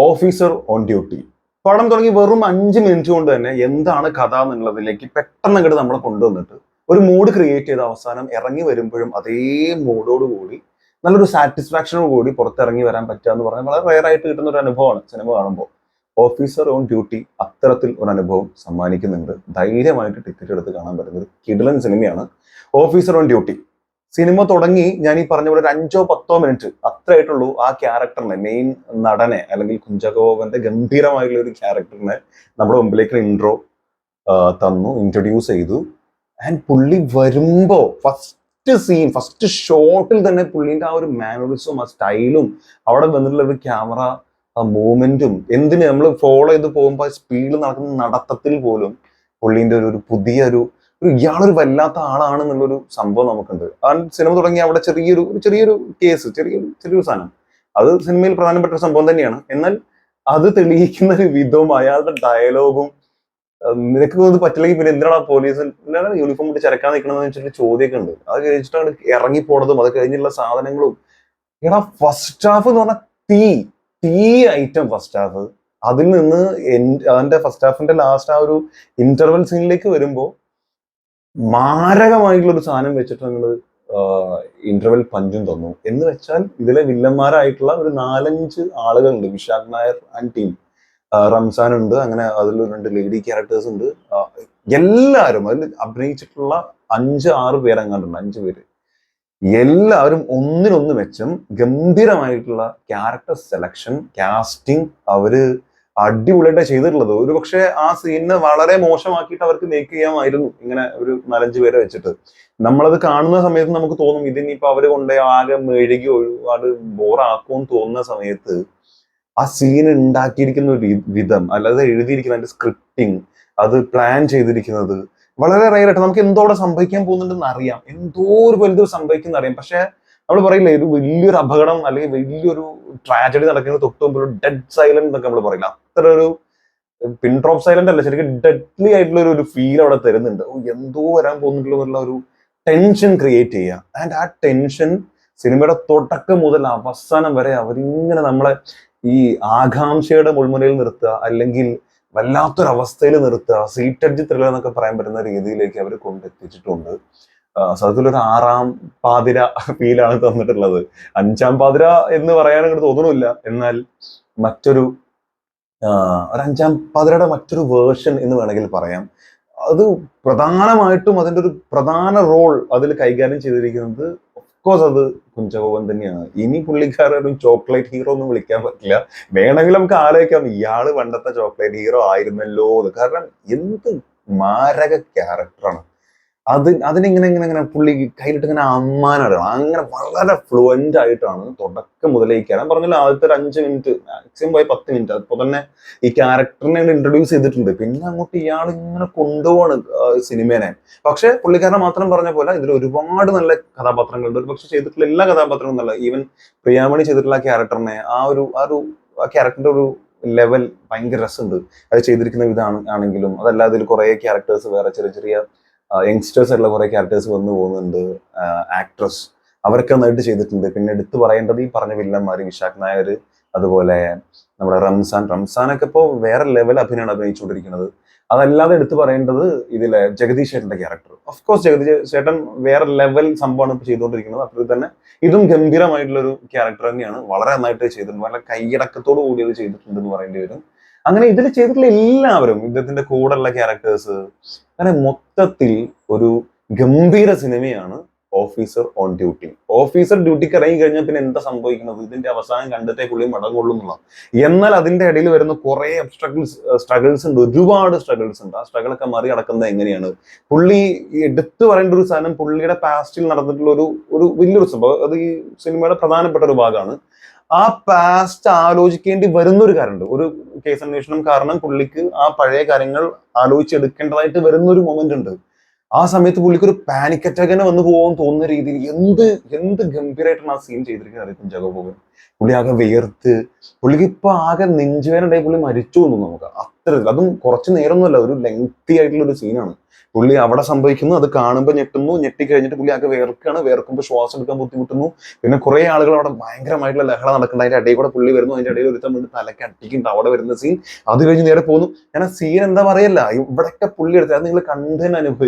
Officer on duty. പടം തുടങ്ങി വെറും 5 മിനിറ്റ് കൊണ്ട് തന്നെ എന്താണ് കഥ എന്നുള്ളതിലേക്ക് പെട്ടെന്ന് അങ്ങോട്ട് നമ്മളെ കൊണ്ടുവന്നിട്ട് ഒരു മൂഡ് ക്രിയേറ്റ് ചെയ്ത അവസാനം ഇറങ്ങി വരുമ്പോഴും അതേ മൂഡോട് കൂടി നല്ലൊരു സാറ്റിസ്ഫാക്ഷനോട് കൂടി പുറത്തിറങ്ങി വരാൻ പറ്റുക എന്ന് പറഞ്ഞാൽ വളരെ റെയർ ആയിട്ട് കിട്ടുന്ന ഒരു അനുഭവമാണ് സിനിമ കാണുമ്പോൾ. ഓഫീസർ ഓൺ ഡ്യൂട്ടി അത്തരത്തിൽ ഒരു അനുഭവം സമ്മാനിക്കുന്നുണ്ട്. ധൈര്യമായിട്ട് ടിക്കറ്റ് എടുത്ത് കാണാൻ പറ്റുന്ന ഒരു കിടിലൻ സിനിമയാണ് ഓഫീസർ ഓൺ ഡ്യൂട്ടി. സിനിമ തുടങ്ങി ഞാൻ ഈ പറഞ്ഞ പോലെ ഒരു 5-10 മിനിറ്റ് അത്രയായിട്ടുള്ളൂ ആ ക്യാരക്ടറിനെ, മെയിൻ നടനെ അല്ലെങ്കിൽ കുഞ്ചാക്കോബന്റെ ഗംഭീരമായിട്ടുള്ള ഒരു ക്യാരക്ടറിനെ നമ്മുടെ മുമ്പിലേക്ക് ഇൻട്രോ തന്നു, ഇൻട്രൊഡ്യൂസ് ചെയ്തു. ആൻഡ് പുള്ളി വരുമ്പോ ഫസ്റ്റ് ഷോട്ടിൽ തന്നെ പുള്ളിന്റെ ആ ഒരു മാനറിസവും ആ സ്റ്റൈലും അവിടെ വന്നിട്ടുള്ള ഒരു ക്യാമറ മൂവ്മെന്റും എന്തിന് നമ്മൾ ഫോളോ ചെയ്ത് പോകുമ്പോൾ സ്പീഡിൽ നടക്കുന്ന നടത്തത്തിൽ പോലും പുള്ളിന്റെ ഒരു പുതിയൊരു ഇയാളൊരു വല്ലാത്ത ആളാണ് എന്നുള്ളൊരു സംഭവം നമുക്കുണ്ട്. ആ സിനിമ തുടങ്ങി അവിടെ ചെറിയൊരു കേസ്, ചെറിയൊരു സാധനം, അത് സിനിമയിൽ പ്രധാനപ്പെട്ട ഒരു സംഭവം തന്നെയാണ്. എന്നാൽ അത് തെളിയിക്കുന്ന ഒരു വിധവും അയാളുടെ ഡയലോഗും, നിനക്ക് ഇത് പറ്റില്ലെങ്കിൽ പിന്നെ എന്തിനാണ് പോലീസ് യൂണിഫോം ഇട്ട് ചിരക്കാൻ നിൽക്കണമെന്ന് വെച്ചിട്ട് ചോദ്യമൊക്കെ ഉണ്ട്. അത് കഴിഞ്ഞിട്ടാണ് ഇറങ്ങിപ്പോണതും അത് കഴിഞ്ഞുള്ള സാധനങ്ങളും. എടാ ഫസ്റ്റ് ഹാഫ് എന്ന് പറഞ്ഞാൽ തീ ഐറ്റം ഫസ്റ്റ് ഹാഫ്. അതിൽ നിന്ന് അതിന്റെ ഫസ്റ്റ് ഹാഫിന്റെ ലാസ്റ്റ് ആ ഒരു ഇന്റർവെൽ സീനിലേക്ക് വരുമ്പോ മാരകമായിട്ടുള്ള ഒരു സാധനം വെച്ചിട്ട് നിങ്ങൾ ഇന്റർവെൽ പഞ്ചും തന്നു എന്ന് വെച്ചാൽ ഇതിലെ വില്ലന്മാരായിട്ടുള്ള ഒരു 4-5 ആളുകളുണ്ട്. വിശാഖ് നായർ ആൻഡ് ടീം, റംസാൻ ഉണ്ട്, അങ്ങനെ അതിൽ 2 ലേഡി ക്യാരക്ടേഴ്സ് ഉണ്ട്. എല്ലാവരും അതിൽ അഭിനയിച്ചിട്ടുള്ള 5-6 പേരെങ്ങാണ്ടുണ്ട്, 5 പേര്. എല്ലാവരും ഒന്നിനൊന്ന് മെച്ചം. ഗംഭീരമായിട്ടുള്ള ക്യാരക്ടർ സെലക്ഷൻ, കാസ്റ്റിംഗ് അവര് അടിപൊളിയായിട്ട് ചെയ്തിട്ടുള്ളത്. ഒരു പക്ഷെ ആ സീനിനെ വളരെ മോശമാക്കിയിട്ട് അവർക്ക് മേക്ക് ചെയ്യാമായിരുന്നു ഇങ്ങനെ ഒരു 4-5 പേരെ വെച്ചിട്ട്. നമ്മളത് കാണുന്ന സമയത്ത് നമുക്ക് തോന്നും ഇതിനിപ്പോ അവര് കൊണ്ടേ ആകെ മെഴുകി ഒരുപാട് ബോറാക്കുമെന്ന് തോന്നുന്ന സമയത്ത് ആ സീൻ ഉണ്ടാക്കിയിരിക്കുന്ന ഒരു വിധം, അല്ലാതെ എഴുതിയിരിക്കുന്ന അതിന്റെ സ്ക്രിപ്റ്റിംഗ്, അത് പ്ലാൻ ചെയ്തിരിക്കുന്നത് വളരെ റെയർ ആയിട്ട് നമുക്ക് എന്തോ അവിടെ സംഭവിക്കാൻ പോകുന്നുണ്ടെന്ന് അറിയാം, എന്തോ ഒരു വലുതൊരു സംഭവിക്കുന്ന അറിയാം. പക്ഷെ നമ്മൾ പറയില്ലേ, ഒരു വലിയൊരു അപകടം അല്ലെങ്കിൽ വലിയൊരു ട്രാജഡി നടക്കുന്നത് തൊട്ട് മുമ്പ് ഒരു ഡെഡ് സൈലന്റ് എന്നൊക്കെ നമ്മൾ പറയില്ല, അത്ര ഒരു പിൻ ഡ്രോപ്പ് സൈലന്റ് അല്ല, ശരിക്കും ഡെഡ്ലി ആയിട്ടുള്ള ഒരു ഫീൽ അവിടെ തരുന്നുണ്ട്. എന്തോ വരാൻ പോകുന്നുള്ള ഒരു ടെൻഷൻ ക്രിയേറ്റ് ചെയ്യുക. ആൻഡ് ആ ടെൻഷൻ സിനിമയുടെ തുടക്കം മുതൽ അവസാനം വരെ അവരിങ്ങനെ നമ്മളെ ഈ ആകാംക്ഷയുടെ മുൾമുനയിൽ നിർത്തുക, അല്ലെങ്കിൽ വല്ലാത്തൊരവസ്ഥയിൽ നിർത്തുക, സീറ്റഡ്ജ് ത്രില്ലർ എന്നൊക്കെ പറയാൻ പറ്റുന്ന രീതിയിലേക്ക് അവർ കൊണ്ടെത്തിച്ചിട്ടുണ്ട്. സത്യത്തിൽ ഒരു 6-ാം പാതിര ഫീലാണ് തന്നിട്ടുള്ളത്. 5-ാം പാതിര എന്ന് പറയാൻ അങ്ങോട്ട് തോന്നണില്ല. എന്നാൽ ഒരു 5-ാം പാതിരയുടെ മറ്റൊരു വേർഷൻ എന്ന് വേണമെങ്കിൽ പറയാം. അത് പ്രധാനമായിട്ടും അതിന്റെ ഒരു പ്രധാന റോൾ അതിൽ കൈകാര്യം ചെയ്തിരിക്കുന്നത് ഓഫ്കോഴ്സ് അത് കുഞ്ചാക്കോബൻ തന്നെയാണ്. ഇനി പുള്ളിക്കാരൊരു ചോക്ലേറ്റ് ഹീറോ ഒന്നും വിളിക്കാൻ പറ്റില്ല. വേണമെങ്കിൽ നമുക്ക് ആലോചിക്കാം ഇയാള് പണ്ടത്തെ ചോക്ലേറ്റ് ഹീറോ ആയിരുന്നല്ലോ എന്ന്. കാരണം എന്ത് മാരക ക്യാരക്ടറാണ്. അതിനിങ്ങനെ പുള്ളി കയ്യിലിട്ട് ഇങ്ങനെ അമ്മാനാണ്. അങ്ങനെ വളരെ ഫ്ലുവന്റ് ആയിട്ടാണ് തുടക്കം മുതലേ കയറാൻ പറഞ്ഞില്ല. ആദ്യത്തെ ഒരു 5 മിനിറ്റ്, മാക്സിമം പോയി 10 മിനിറ്റ് അപ്പൊ തന്നെ ഈ ക്യാരക്ടറിനെ ഇൻട്രൊഡ്യൂസ് ചെയ്തിട്ടുണ്ട്. പിന്നെ അങ്ങോട്ട് ഇയാൾ ഇങ്ങനെ കൊണ്ടുപോവാണ് സിനിമേനെ. പക്ഷെ പുള്ളിക്കാരനെ മാത്രം പറഞ്ഞ പോലെ ഇതിൽ ഒരുപാട് നല്ല കഥാപാത്രങ്ങളുണ്ട്. ഒരു പക്ഷെ ചെയ്തിട്ടുള്ള എല്ലാ കഥാപാത്രങ്ങളും നല്ല, ഈവൻ പ്രിയാമണി ചെയ്തിട്ടുള്ള ക്യാരക്ടറിനെ ആ ക്യാരക്ടറിന്റെ ഒരു ലെവൽ ഭയങ്കര രസമുണ്ട്. അത് ചെയ്തിരിക്കുന്ന വിധം ആണെങ്കിലും അതല്ലാതെ ഇതിൽ കുറെ ക്യാരക്ടേഴ്സ്, വേറെ ചെറിയ യങ്സ്റ്റേഴ്സ് ആയിട്ടുള്ള കുറെ ക്യാരക്ടേഴ്സ് വന്നു പോകുന്നുണ്ട്. ആക്ട്രസ് അവരൊക്കെ നന്നായിട്ട് ചെയ്തിട്ടുണ്ട്. പിന്നെ എടുത്തു പറയേണ്ടത് ഈ പറഞ്ഞ വില്ലന്മാര്, വിശാഖ് നായർ, അതുപോലെ നമ്മുടെ റംസാനൊക്കെ ഇപ്പോൾ വേറെ ലെവൽ അഭിനയമാണ് അഭിനയിച്ചുകൊണ്ടിരിക്കുന്നത്. അതല്ലാതെ എടുത്തു പറയേണ്ടത് ഇതിലെ ജഗദീഷ് ചേട്ടന്റെ ക്യാരക്ടർ. ഓഫ്കോഴ്സ് ജഗദീഷ് ചേട്ടൻ വേറെ ലെവൽ സംഭവമാണ് ഇപ്പോൾ ചെയ്തുകൊണ്ടിരിക്കുന്നത്. അപ്പോൾ തന്നെ ഇതും ഗംഭീരമായിട്ടുള്ള ഒരു ക്യാരക്ടർ തന്നെയാണ്. വളരെ നന്നായിട്ട് ചെയ്തിട്ടുണ്ട്, വളരെ കൈയടക്കത്തോടു കൂടി അത് ചെയ്തിട്ടുണ്ടെന്ന് പറയേണ്ടി വരും. അങ്ങനെ ഇതിൽ ചെയ്തിട്ടുള്ള എല്ലാവരും, ഇദ്ദേഹത്തിന്റെ കൂടെയുള്ള ക്യാരക്ടേഴ്സ്, അങ്ങനെ മൊത്തത്തിൽ ഒരു ഗംഭീര സിനിമയാണ് ഓഫീസർ ഓൺ ഡ്യൂട്ടി. ഓഫീസർ ഡ്യൂട്ടിക്ക് ഇറങ്ങി കഴിഞ്ഞാൽ പിന്നെ എന്താ സംഭവിക്കുന്നത്, ഇതിന്റെ അവസാനം കണ്ടിട്ടേ പുള്ളി മടങ്ങുള്ളൂ എന്നുള്ള. എന്നാൽ അതിന്റെ ഇടയിൽ വരുന്ന കുറെ സ്ട്രഗിൾസ് ഉണ്ട്, ഒരുപാട് സ്ട്രഗിൾസ് ഉണ്ട്. ആ സ്ട്രഗിളൊക്കെ മറികടക്കുന്നത് എങ്ങനെയാണ്, പുള്ളി എടുത്തു പറയേണ്ട ഒരു സാധനം, പുള്ളിയുടെ പാസ്റ്റിൽ നടന്നിട്ടുള്ള ഒരു വലിയൊരു സംഭവം, അത് ഈ സിനിമയുടെ പ്രധാനപ്പെട്ട ഒരു ഭാഗമാണ്. ആ പാസ്റ്റ് ആലോചിക്കേണ്ടി വരുന്ന ഒരു കാര്യമുണ്ട്, ഒരു കേസ് അന്വേഷണം കാരണം പുള്ളിക്ക് ആ പഴയ കാര്യങ്ങൾ ആലോചിച്ചെടുക്കേണ്ടതായിട്ട് വരുന്ന ഒരു മൊമെന്റ് ഉണ്ട്. ആ സമയത്ത് പുള്ളിക്ക് ഒരു പാനിക് അറ്റാക്ക് തന്നെ വന്നു പോകാൻ തോന്നുന്ന രീതിയിൽ എന്ത് ഗംഭീരമായിട്ടാണ് ആ സീൻ ചെയ്തിരിക്കുന്നത് കുഞ്ചാക്കോ ബോബൻ. പുള്ളി ആകെ വിയർത്ത്, പുള്ളിക്ക് ഇപ്പൊ ആകെ നെഞ്ചുവേനുണ്ടായി പുള്ളി മരിച്ചു തോന്നുന്നു നമുക്ക്. അത്തരത്തിൽ അതും കുറച്ച് നേരമൊന്നുമല്ല, ഒരു ലെങ്തി ആയിട്ടുള്ള ഒരു സീനാണ്. പുള്ളി അവിടെ സംഭവിക്കുന്നു, അത് കാണുമ്പോൾ ഞെട്ടുന്നു, ഞെട്ടിക്കഴിഞ്ഞിട്ട് പുള്ളി ആകെ വേർക്കാണ്, വേർക്കുമ്പോൾ ശ്വാസം എടുക്കാൻ ബുദ്ധിമുട്ടുന്നു. പിന്നെ കുറെ ആളുകൾ അവിടെ ഭയങ്കരമായിട്ടുള്ള ലഹള നടക്കുന്നുണ്ട്, അതിന്റെ ഇടയിൽ കൂടെ പുള്ളി വരുന്നു, അതിന്റെ ഇടയിൽ ഒരുത്തം വേണ്ടി തലക്ക് അടിക്കുന്നുണ്ട്, അവിടെ വരുന്ന സീൻ. അത് കഴിഞ്ഞ് നേരെ പോകുന്നു. ഞാൻ ആ സീൻ എന്താ പറയല്ല, ഇവിടെയൊക്കെ പുള്ളി എടുത്തത് അത് നിങ്ങൾ കണ്ടു തന്നെ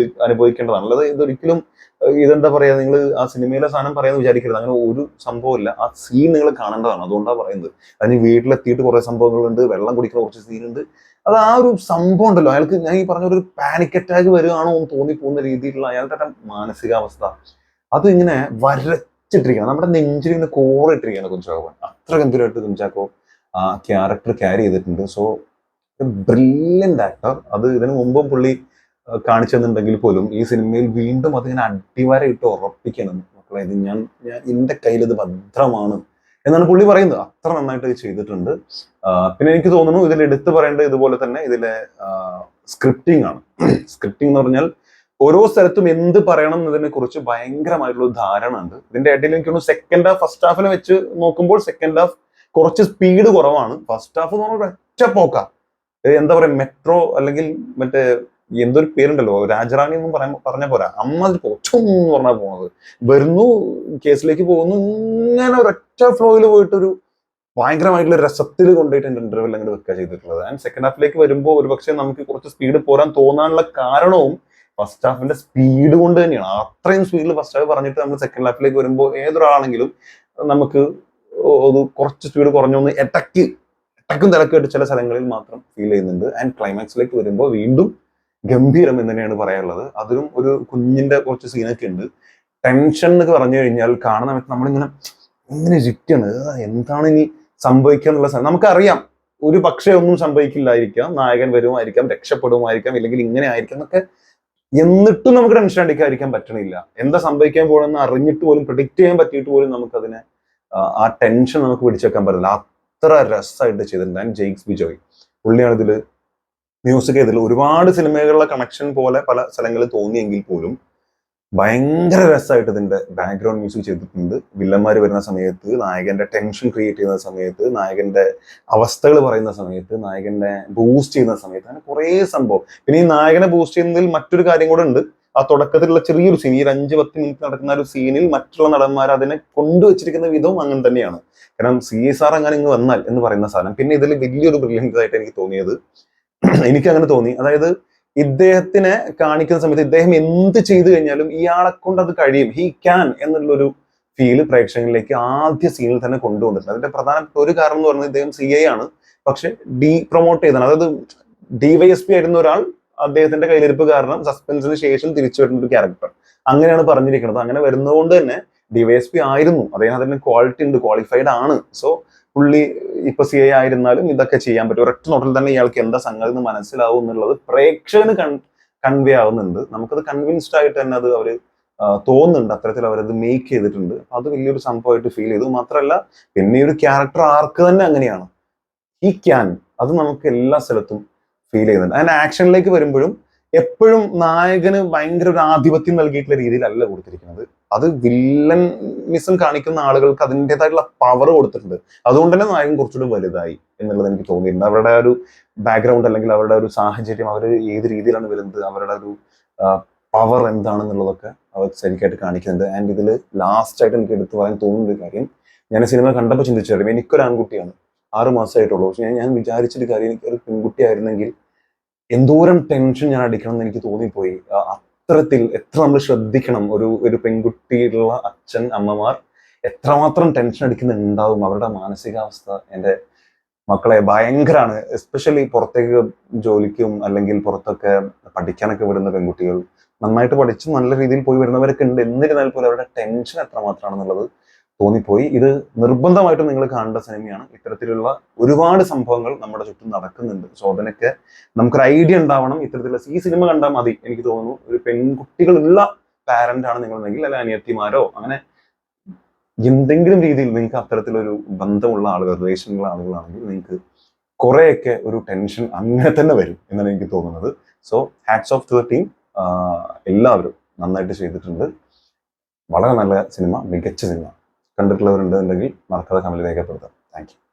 അനുഭവിക്കേണ്ടതാണ്. അല്ലാതെ ഇതൊരിക്കലും ഇതെന്താ പറയാ, നിങ്ങൾ ആ സിനിമയിലെ സാധനം പറയാന്ന് വിചാരിക്കരുത്. അങ്ങനെ ഒരു സംഭവമില്ല, ആ സീൻ നിങ്ങൾ കാണേണ്ടതാണ്. അതുകൊണ്ടാണ് പറയുന്നത്. അതിന് വീട്ടിലെത്തിയിട്ട് കുറെ സംഭവങ്ങളുണ്ട്, വെള്ളം കുടിക്കുന്ന കുറച്ച് സീനുണ്ട്. അത് ആ ഒരു സംഭവം ഉണ്ടല്ലോ, അയാൾക്ക് ഞാൻ ഈ പറഞ്ഞ ഒരു പാനിക് അറ്റാക്ക് വരികയാണോ എന്ന് തോന്നിപ്പോകുന്ന രീതിയിലുള്ള അയാളുടെ മാനസികാവസ്ഥ അത് ഇങ്ങനെ വരച്ചിട്ടിരിക്കണം, നമ്മുടെ നെഞ്ചിൽ ഇങ്ങനെ കോറിട്ടിരിക്കുകയാണ് കുഞ്ചാക്കോ. അത്ര ഗംഭീരമായിട്ട് കുഞ്ചാക്കോ ആ ക്യാരക്ടർ ക്യാരി ചെയ്തിട്ടുണ്ട്. So brilliant actor. അത് ഇതിനു മുമ്പും പുള്ളി കാണിച്ചു തന്നിട്ടുണ്ടെങ്കിൽ പോലും ഈ സിനിമയിൽ വീണ്ടും അതിങ്ങനെ അടിവരയിട്ട് ഉറപ്പിക്കണം, മക്കളെ ഇത് ഞാൻ എന്റെ കയ്യിൽ ഇത് ഭദ്രമാണ് എന്നാണ് പുള്ളി പറയുന്നത്. അത്ര നന്നായിട്ട് ചെയ്തിട്ടുണ്ട്. പിന്നെ എനിക്ക് തോന്നുന്നു ഇതിൽ എടുത്തു പറയേണ്ടത് ഇതുപോലെ തന്നെ ഇതിലെ സ്ക്രിപ്റ്റിംഗ് ആണ്. സ്ക്രിപ്റ്റിംഗ് എന്ന് പറഞ്ഞാൽ ഓരോ സ്ഥലത്തും എന്ത് പറയണം എന്നതിനെ കുറിച്ച് ഭയങ്കരമായിട്ടുള്ള ധാരണ ഉണ്ട്. ഇതിന്റെ ഇടയിൽ എനിക്ക് തോന്നുന്നു സെക്കൻഡ് ഹാഫ് ഫസ്റ്റ് ഹാഫിനെ വെച്ച് നോക്കുമ്പോൾ സെക്കൻഡ് ഹാഫ് കുറച്ച് സ്പീഡ് കുറവാണ്. ഫസ്റ്റ് ഹാഫ് എന്ന് പറഞ്ഞാൽ ഒറ്റ പോക്ക, എന്താ പറയാ, മെട്രോ അല്ലെങ്കിൽ മറ്റേ എന്തൊരു പേരുണ്ടല്ലോ, രാജറാണി ഒന്നും പറഞ്ഞ പോരാ, അമ്മ കൊച്ചൊന്നും പറഞ്ഞാൽ പോകുന്നത്, വരുന്നു കേസിലേക്ക് പോകുന്നു, ഇങ്ങനെ ഒരൊറ്റ ഫ്ലോയിൽ പോയിട്ടൊരു ഭയങ്കരമായിട്ടുള്ള രസത്തിൽ കൊണ്ടുപോയിട്ട് എന്റെ ഇന്റർവെൽ അങ്ങോട്ട് വെക്കുക ചെയ്തിട്ടുള്ളത്. ആൻഡ് സെക്കൻഡ് ഹാഫിലേക്ക് വരുമ്പോൾ ഒരു പക്ഷേ നമുക്ക് കുറച്ച് സ്പീഡ് പോരാൻ തോന്നാനുള്ള കാരണവും ഫസ്റ്റ് ഹാഫിന്റെ സ്പീഡ് കൊണ്ട് തന്നെയാണ്. അത്രയും സ്പീഡിൽ ഫസ്റ്റ് ഹാഫ് പറഞ്ഞിട്ട് നമ്മൾ സെക്കൻഡ് ഹാഫിലേക്ക് വരുമ്പോൾ ഏതൊരാളാണെങ്കിലും നമുക്ക് ഒരു കുറച്ച് സ്പീഡ് കുറഞ്ഞൊന്ന് ഇടക്കും തിരക്കായിട്ട് ചില സ്ഥലങ്ങളിൽ മാത്രം ഫീൽ ചെയ്യുന്നുണ്ട്. ആൻഡ് ക്ലൈമാക്സിലേക്ക് വരുമ്പോൾ വീണ്ടും ഗംഭീരം എന്ന് തന്നെയാണ് പറയാനുള്ളത്. അതിലും ഒരു കുഞ്ഞിന്റെ കുറച്ച് സീനൊക്കെ ഉണ്ട്. ടെൻഷൻ എന്നൊക്കെ പറഞ്ഞു കഴിഞ്ഞാൽ കാണുന്ന സമയത്ത് നമ്മളിങ്ങനെ ഇങ്ങനെ ഇരിക്കാണ്, എന്താണ് ഇനി സംഭവിക്കുക എന്നുള്ള സാധനം നമുക്കറിയാം. ഒരു പക്ഷേ ഒന്നും സംഭവിക്കില്ലായിരിക്കാം, നായകൻ വരുമായിരിക്കാം, രക്ഷപ്പെടുമായിരിക്കാം, ഇല്ലെങ്കിൽ ഇങ്ങനെ ആയിരിക്കാം എന്നൊക്കെ, എന്നിട്ടും നമുക്ക് ടെൻഷൻ അടിക്കാതിരിക്കാൻ പറ്റണില്ല. എന്താ സംഭവിക്കാൻ പോകണമെന്ന് അറിഞ്ഞിട്ട് പോലും പ്രിഡിക്റ്റ് ചെയ്യാൻ പറ്റിയിട്ട് പോലും നമുക്കതിനെ ആ ടെൻഷൻ നമുക്ക് പിടിച്ചേക്കാൻ പറ്റില്ല. അത്ര രസമായിട്ട് ചെയ്തിട്ടുണ്ട്. ആൻഡ് ജെയ്ക്സ് ബിജോയ് പുള്ളിയാണ് ഇതിൽ മ്യൂസിക് ചെയ്തിൽ ഒരുപാട് സിനിമകളുടെ കണക്ഷൻ പോലെ പല സ്ഥലങ്ങളിൽ തോന്നിയെങ്കിൽ പോലും ഭയങ്കര രസമായിട്ട് ഇതിന്റെ ബാക്ക്ഗ്രൗണ്ട് മ്യൂസിക് ചെയ്തിട്ടുണ്ട്. വില്ലന്മാര് വരുന്ന സമയത്ത്, നായകന്റെ ടെൻഷൻ ക്രിയേറ്റ് ചെയ്യുന്ന സമയത്ത്, നായകന്റെ അവസ്ഥകൾ പറയുന്ന സമയത്ത്, നായകന്റെ ബൂസ്റ്റ് ചെയ്യുന്ന സമയത്ത്, അങ്ങനെ കുറെ സംഭവം. പിന്നെ ഈ നായകനെ ബൂസ്റ്റ് ചെയ്യുന്നതിൽ മറ്റൊരു കാര്യം കൂടെ ഉണ്ട്. ആ തുടക്കത്തിലുള്ള ചെറിയൊരു സീൻ, ഈ 5-10 മിനിറ്റ് നടക്കുന്ന ഒരു സീനിൽ മറ്റുള്ള നടന്മാർ അതിനെ കൊണ്ടുവച്ചിരിക്കുന്ന വിധവും അങ്ങനെ തന്നെയാണ്. കാരണം CSR അങ്ങനെ ഇങ്ങ് വന്നാൽ എന്ന് പറയുന്ന സാധനം. പിന്നെ ഇതിൽ വലിയൊരു ബ്രില്യൻസ് ആയിട്ട് എനിക്ക് തോന്നിയത്, എനിക്ക് അങ്ങനെ തോന്നി, അതായത് ഇദ്ദേഹത്തിനെ കാണിക്കുന്ന സമയത്ത് ഇദ്ദേഹം എന്ത് ചെയ്തു കഴിഞ്ഞാലും ഇയാളെ കൊണ്ട് അത് കഴിയും, ഹി ക്യാൻ എന്നുള്ളൊരു ഫീല് പ്രേക്ഷകരിലേക്ക് ആദ്യ സീനിൽ തന്നെ കൊണ്ടുവന്നിട്ടുണ്ട്. അതിന്റെ പ്രധാനപ്പെട്ട ഒരു കാരണം എന്ന് പറയുന്നത് ഇദ്ദേഹം CI ആണ്, പക്ഷെ പ്രൊമോട്ട് ചെയ്താണ്. അതായത് DYSP ആയിരുന്ന ഒരാൾ അദ്ദേഹത്തിന്റെ കയ്യിലിരിപ്പ് കാരണം സസ്പെൻസിന് ശേഷം തിരിച്ചു വരുന്ന ഒരു ക്യാരക്ടർ, അങ്ങനെയാണ് പറഞ്ഞിരിക്കുന്നത്. അങ്ങനെ വരുന്നതുകൊണ്ട് തന്നെ DYSP ആയിരുന്നു അദ്ദേഹം, അതിന് ക്വാളിറ്റി ഉണ്ട്, ക്വാളിഫൈഡ് ആണ്. സോ പുള്ളി ഇപ്പൊ CI ആയിരുന്നാലും ഇതൊക്കെ ചെയ്യാൻ പറ്റും. ഒരൊറ്റ നോട്ടിൽ തന്നെ ഇയാൾക്ക് എന്താ സംഗതി എന്ന് മനസ്സിലാവും എന്നുള്ളത് പ്രേക്ഷകന് കൺവേ ആവുന്നുണ്ട്. നമുക്കത് കൺവിൻസ്ഡ് ആയിട്ട് തന്നെ അത് അവര് തോന്നുന്നുണ്ട്, അത്തരത്തിൽ അവരത് മേക്ക് ചെയ്തിട്ടുണ്ട്. അത് വലിയൊരു സംഭവമായിട്ട് ഫീൽ ചെയ്തു. മാത്രമല്ല പിന്നെ ഒരു ക്യാരക്ടർ ആർക്ക് തന്നെ അങ്ങനെയാണ്, ഹി ക്യാൻ, അത് നമുക്ക് എല്ലാ സ്ഥലത്തും ഫീൽ ചെയ്യുന്നുണ്ട്. അതിന്റെ ആക്ഷനിലേക്ക് വരുമ്പോഴും എപ്പോഴും നായകന് ഭയങ്കര ഒരു ആധിപത്യം നൽകിയിട്ടുള്ള രീതിയിലല്ല കൊടുത്തിരിക്കുന്നത്. അത് വില്ലനിസം കാണിക്കുന്ന ആളുകൾക്ക് അതിൻ്റെതായിട്ടുള്ള പവർ കൊടുത്തിട്ടുണ്ട്. അതുകൊണ്ട് തന്നെ നായകൻ കുറച്ചുകൂടി വലുതായി എന്നുള്ളത് എനിക്ക് തോന്നിയിട്ടുണ്ട്. അവരുടെ ഒരു ബാക്ക്ഗ്രൗണ്ട് അല്ലെങ്കിൽ അവരുടെ ഒരു സാഹചര്യം, അവർ ഏത് രീതിയിലാണ് വരുന്നത്, അവരുടെ ഒരു പവർ എന്താണെന്നുള്ളതൊക്കെ അവർ ശരിക്കായിട്ട് കാണിക്കുന്നുണ്ട്. ആൻഡ് ഇതിൽ ലാസ്റ്റ് ആയിട്ട് എനിക്ക് എടുത്തു പറയാൻ തോന്നുന്ന ഒരു കാര്യം, ഞാൻ സിനിമ കണ്ടപ്പോൾ ചിന്തിച്ചു കാര്യം, എനിക്കൊരു ആൺകുട്ടിയാണ്, 6 മാസമായിട്ടുള്ളൂ. പക്ഷെ ഞാൻ വിചാരിച്ചൊരു കാര്യം, എനിക്കൊരു പെൺകുട്ടി ആയിരുന്നെങ്കിൽ എന്തോരം ടെൻഷൻ ഞാൻ അടിക്കണം എന്ന് എനിക്ക് തോന്നിപ്പോയി. അത്തരത്തിൽ എത്ര നമ്മൾ ശ്രദ്ധിക്കണം, ഒരു പെൺകുട്ടിയുള്ള അച്ഛൻ അമ്മമാർ എത്രമാത്രം ടെൻഷൻ അടിക്കുന്നുണ്ടാവും, അവരുടെ മാനസികാവസ്ഥ എൻ്റെ മക്കളെ ഭയങ്കരമാണ്. എസ്പെഷ്യലി പുറത്തേക്ക് ജോലിക്കും അല്ലെങ്കിൽ പുറത്തൊക്കെ പഠിക്കാനൊക്കെ വിടുന്ന പെൺകുട്ടികൾ, നന്നായിട്ട് പഠിച്ച് നല്ല രീതിയിൽ പോയി വരുന്നവരൊക്കെ ഉണ്ട്. എന്നിരുന്നാൽ പോലും അവരുടെ ടെൻഷൻ എത്രമാത്രമാണെന്നുള്ളത് തോന്നിപ്പോയി. ഇത് നിർബന്ധമായിട്ടും നിങ്ങൾ കാണേണ്ട സിനിമയാണ്. ഇത്തരത്തിലുള്ള ഒരുപാട് സംഭവങ്ങൾ നമ്മുടെ ചുറ്റും നടക്കുന്നുണ്ട്. സോ അതിനൊക്കെ നമുക്കൊരു ഐഡിയ ഉണ്ടാവണം. ഇത്തരത്തിലുള്ള ഈ സിനിമ കണ്ടാൽ മതി, എനിക്ക് തോന്നുന്നു. ഒരു പെൺകുട്ടികളുള്ള പാരന്റ് ആണ് നിങ്ങളെങ്കിൽ, അല്ല അനിയത്തിമാരോ അങ്ങനെ എന്തെങ്കിലും രീതിയിൽ നിങ്ങൾക്ക് അത്തരത്തിലൊരു ബന്ധമുള്ള ആളുകൾ, റിലേഷനുള്ള ആളുകളാണെങ്കിൽ നിങ്ങൾക്ക് കുറെയൊക്കെ ഒരു ടെൻഷൻ അങ്ങനെ തന്നെ വരും എന്നാണ് എനിക്ക് തോന്നുന്നത്. So hats of two the team. എല്ലാവരും നന്നായിട്ട് ചെയ്തിട്ടുണ്ട്. വളരെ നല്ല സിനിമ, മികച്ച സിനിമ. കണ്ടിട്ടുള്ളവരുണ്ടെന്നുണ്ടെങ്കിൽ മറക്കാതെ കമന്റ് രേഖപ്പെടുത്താം. Thank you.